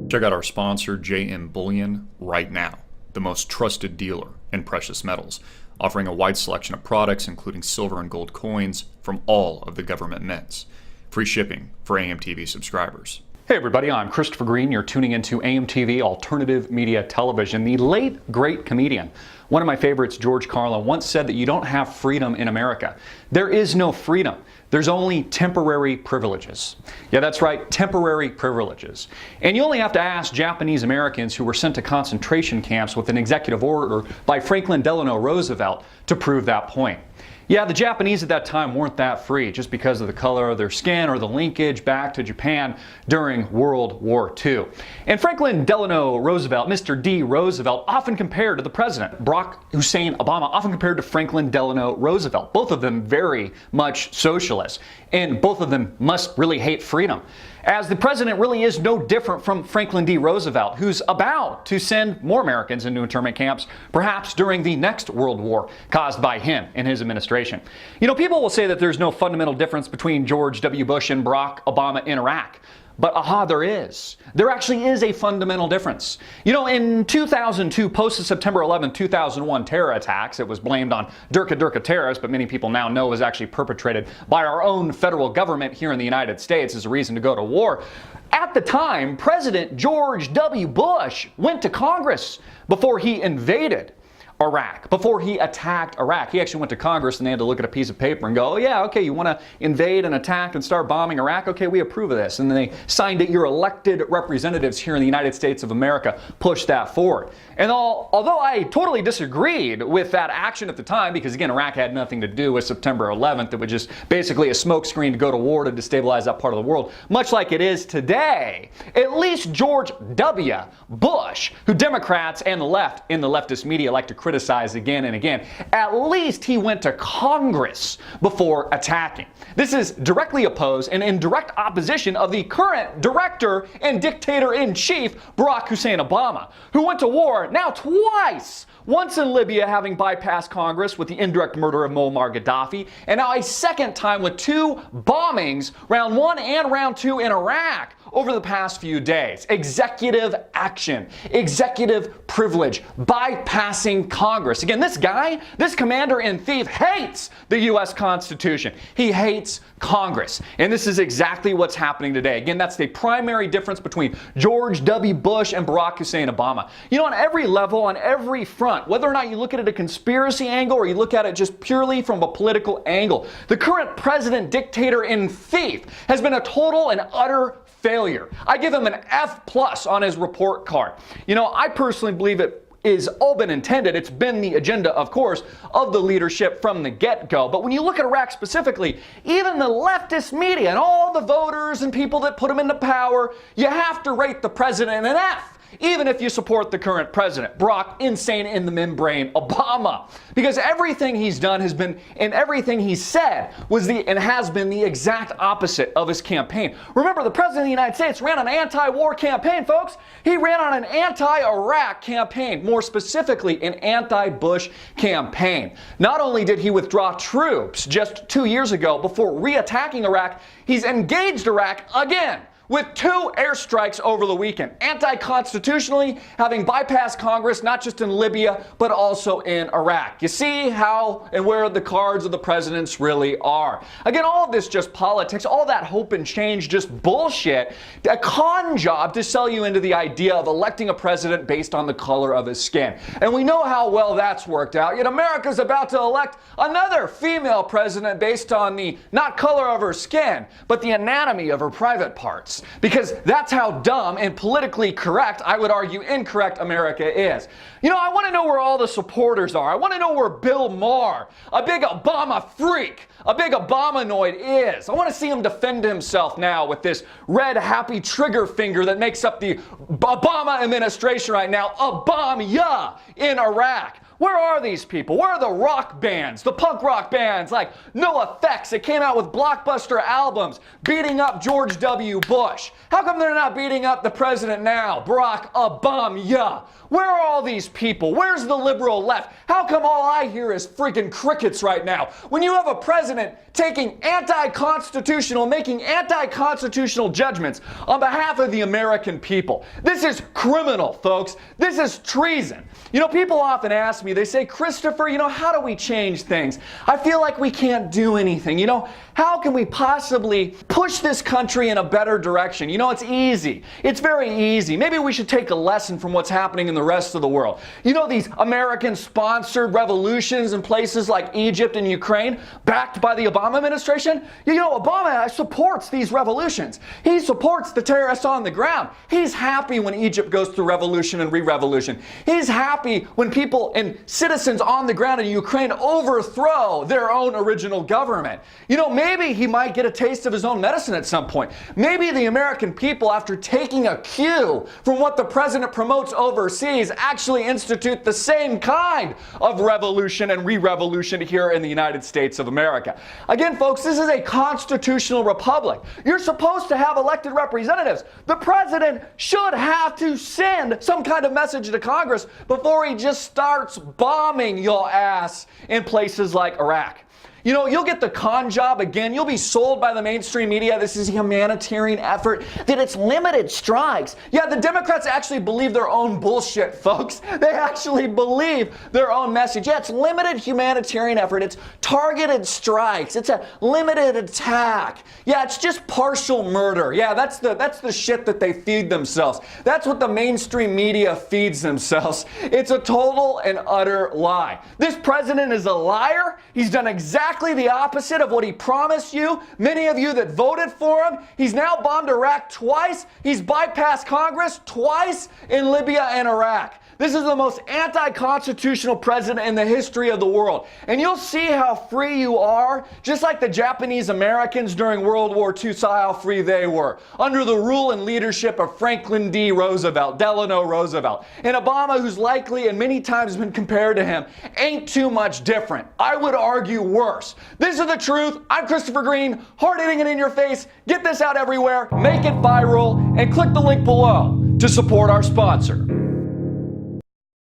Check out our sponsor, JM Bullion, right now, the most trusted dealer in precious metals, offering a wide selection of products, including silver and gold coins from all of the government mints. Free shipping for AMTV subscribers. Hey everybody, I'm Christopher Green. You're tuning into AMTV Alternative Media Television. The late, great comedian, one of my favorites, George Carlin, once said that you don't have freedom in America. There is no freedom. There's only temporary privileges. Yeah, that's right, temporary privileges. And you only have to ask Japanese Americans who were sent to concentration camps with an executive order by Franklin Delano Roosevelt to prove that point. Yeah, the Japanese at that time weren't that free just because of the color of their skin or the linkage back to Japan during World War II. And Franklin Delano Roosevelt, Mr. D. Roosevelt, often compared to the president, Barack Hussein Obama, often compared to Franklin Delano Roosevelt. Both of them very much socialist, and both of them must really hate freedom, as the president really is no different from Franklin D. Roosevelt, who's about to send more Americans into internment camps, perhaps during the next World War caused by him and his administration. You know, people will say that there's no fundamental difference between George W. Bush and Barack Obama in Iraq. But aha, there is. There actually is a fundamental difference. You know, in 2002, post the September 11, 2001 terror attacks, it was blamed on Durka terrorists, but many people now know was actually perpetrated by our own federal government here in the United States as a reason to go to war. At the time, President George W. Bush went to Congress before he invaded Iraq, before he attacked Iraq. He actually went to Congress and they had to look at a piece of paper and go, oh yeah, okay, you want to invade and attack and start bombing Iraq? Okay, we approve of this. And then they signed it. Your elected representatives here in the United States of America pushed that forward. And although I totally disagreed with that action at the time, because again, Iraq had nothing to do with September 11th, it was just basically a smokescreen to go to war to destabilize that part of the world, much like it is today. At least George W. Bush, who Democrats and the left in the leftist media like to criticize again and again, at least he went to Congress before attacking. This is directly opposed and in direct opposition of the current director and dictator-in-chief, Barack Hussein Obama, who went to war now twice. Once in Libya, having bypassed Congress with the indirect murder of Muammar Gaddafi, and now a second time with two bombings, round one and round two in Iraq, over the past few days. Executive action, executive privilege, bypassing Congress. Again, this guy, this commander-in-chief hates the U.S. Constitution. He hates Congress. And this is exactly what's happening today. Again, that's the primary difference between George W. Bush and Barack Hussein Obama. You know, on every level, on every front, whether or not you look at it a conspiracy angle or you look at it just purely from a political angle, the current president, dictator-in-chief has been a total and utter failure. I give him an F+ on his report card. You know, I personally believe it is all been intended. It's been the agenda, of course, of the leadership from the get-go. But when you look at Iraq specifically, even the leftist media and all the voters and people that put him into power, you have to rate the president an F. Even if you support the current president, Barack insane in the membrane Obama. Because everything he's done has been, and everything he said was and has been the exact opposite of his campaign. Remember, the president of the United States ran an anti-war campaign, folks. He ran on an anti-Iraq campaign, more specifically an anti-Bush campaign. Not only did he withdraw troops just 2 years ago before re-attacking Iraq, he's engaged Iraq again with 2 airstrikes over the weekend, anti-constitutionally, having bypassed Congress, not just in Libya, but also in Iraq. You see how and where the cards of the presidents really are. Again, all of this just politics, all that hope and change, just bullshit, a con job to sell you into the idea of electing a president based on the color of his skin. And we know how well that's worked out, yet America's about to elect another female president based on the, not color of her skin, but the anatomy of her private parts. Because that's how dumb and politically correct, I would argue incorrect, America is. You know, I want to know where all the supporters are. I want to know where Bill Maher, a big Obama freak, a big Obamanoid is. I want to see him defend himself now with this red happy trigger finger that makes up the Obama administration right now, Obama in Iraq. Where are these people? Where are the rock bands, the punk rock bands like NoFX that came out with blockbuster albums beating up George W. Bush? How come they're not beating up the president now, Barack Obama? Where are all these people? Where's the liberal left? How come all I hear is freaking crickets right now? When you have a president making anti-constitutional judgments on behalf of the American people. This is criminal, folks. This is treason. You know, people often ask me, they say, Christopher, how do we change things? I feel like we can't do anything. How can we possibly push this country in a better direction? It's easy. It's very easy. Maybe we should take a lesson from what's happening in the rest of the world. These American-sponsored revolutions in places like Egypt and Ukraine, backed by the Obama administration? Obama supports these revolutions. He supports the terrorists on the ground. He's happy when Egypt goes through revolution and re-revolution. He's happy when people and citizens on the ground in Ukraine overthrow their own original government. Maybe he might get a taste of his own medicine at some point. Maybe the American people, after taking a cue from what the president promotes overseas, actually institute the same kind of revolution and re-revolution here in the United States of America. Again, folks, this is a constitutional republic. You're supposed to have elected representatives. The president should have to send some kind of message to Congress before he just starts bombing your ass in places like Iraq. You'll get the con job again. You'll be sold by the mainstream media. This is a humanitarian effort, that it's limited strikes. Yeah, the Democrats actually believe their own bullshit, folks. They actually believe their own message. Yeah, it's limited humanitarian effort. It's targeted strikes. It's a limited attack. Yeah, it's just partial murder. Yeah, that's the shit that they feed themselves. That's what the mainstream media feeds themselves. It's a total and utter lie. This president is a liar. He's done exactly the opposite of what he promised you. Many of you that voted for him. He's now bombed Iraq twice. He's bypassed Congress twice in Libya and Iraq. This is the most anti-constitutional president in the history of the world. And you'll see how free you are, just like the Japanese Americans during World War II saw how free they were, under the rule and leadership of Franklin D. Roosevelt, Delano Roosevelt. And Obama, who's likely and many times been compared to him, ain't too much different. I would argue worse. This is the truth. I'm Christopher Green, hard-hitting it in your face. Get this out everywhere, make it viral, and click the link below to support our sponsor.